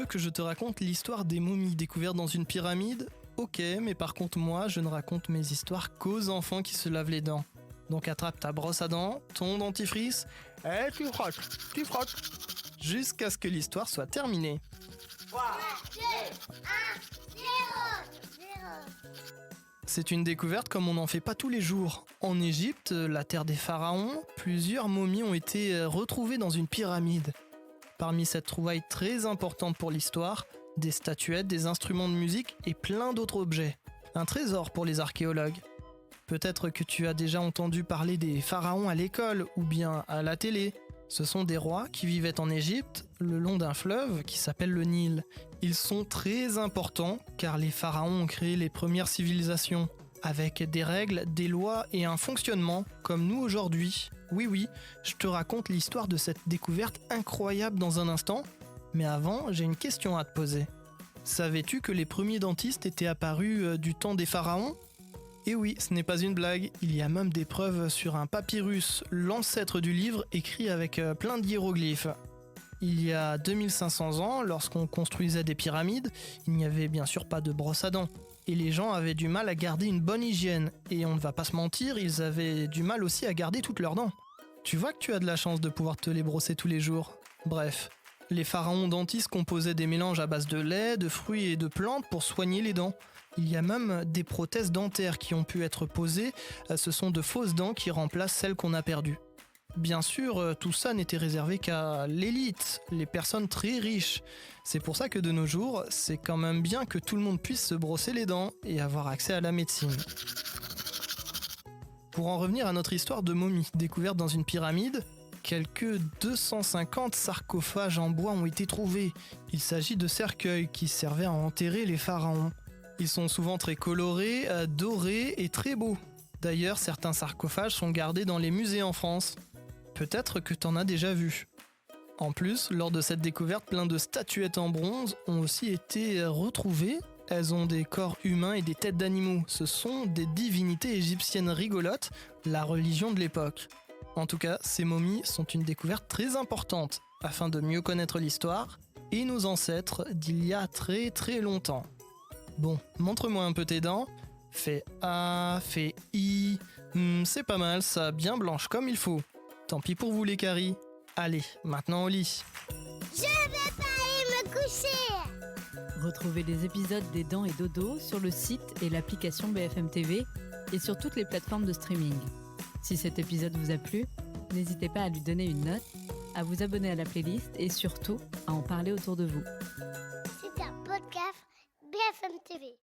que je te raconte l'histoire des momies découvertes dans une pyramide? Ok, mais par contre moi, je ne raconte mes histoires qu'aux enfants qui se lavent les dents. Donc attrape ta brosse à dents, ton dentifrice, et tu frottes, jusqu'à ce que l'histoire soit terminée. 3, 2, 1, 0. C'est une découverte comme on n'en fait pas tous les jours. En Égypte, la terre des pharaons, plusieurs momies ont été retrouvées dans une pyramide. Parmi cette trouvaille très importante pour l'histoire, des statuettes, des instruments de musique et plein d'autres objets. Un trésor pour les archéologues. Peut-être que tu as déjà entendu parler des pharaons à l'école ou bien à la télé. Ce sont des rois qui vivaient en Égypte, le long d'un fleuve qui s'appelle le Nil. Ils sont très importants car les pharaons ont créé les premières civilisations, avec des règles, des lois et un fonctionnement comme nous aujourd'hui. Oui, je te raconte l'histoire de cette découverte incroyable dans un instant, mais avant, j'ai une question à te poser. Savais-tu que les premiers dentistes étaient apparus du temps des pharaons ? Et oui, ce n'est pas une blague, il y a même des preuves sur un papyrus, l'ancêtre du livre, écrit avec plein de hiéroglyphes. Il y a 2500 ans, lorsqu'on construisait des pyramides, il n'y avait bien sûr pas de brosse à dents. Et les gens avaient du mal à garder une bonne hygiène. Et on ne va pas se mentir, ils avaient du mal aussi à garder toutes leurs dents. Tu vois que tu as de la chance de pouvoir te les brosser tous les jours. Bref, les pharaons dentistes composaient des mélanges à base de lait, de fruits et de plantes pour soigner les dents. Il y a même des prothèses dentaires qui ont pu être posées. Ce sont de fausses dents qui remplacent celles qu'on a perdues. Bien sûr, tout ça n'était réservé qu'à l'élite, les personnes très riches. C'est pour ça que de nos jours, c'est quand même bien que tout le monde puisse se brosser les dents et avoir accès à la médecine. Pour en revenir à notre histoire de momies découverte dans une pyramide, quelques 250 sarcophages en bois ont été trouvés. Il s'agit de cercueils qui servaient à enterrer les pharaons. Ils sont souvent très colorés, dorés et très beaux. D'ailleurs, certains sarcophages sont gardés dans les musées en France. Peut-être que t'en as déjà vu. En plus, lors de cette découverte, plein de statuettes en bronze ont aussi été retrouvées. Elles ont des corps humains et des têtes d'animaux. Ce sont des divinités égyptiennes rigolotes, la religion de l'époque. En tout cas, ces momies sont une découverte très importante, afin de mieux connaître l'histoire et nos ancêtres d'il y a très très longtemps. Bon, montre-moi un peu tes dents. Fais A, fais I. C'est pas mal ça, bien blanche comme il faut. Tant pis pour vous les caries. Allez, maintenant au lit. Je vais pas aller me coucher. Retrouvez les épisodes des Dents et Dodo sur le site et l'application BFM TV et sur toutes les plateformes de streaming. Si cet épisode vous a plu, n'hésitez pas à lui donner une note, à vous abonner à la playlist et surtout à en parler autour de vous. C'est un podcast BFM TV.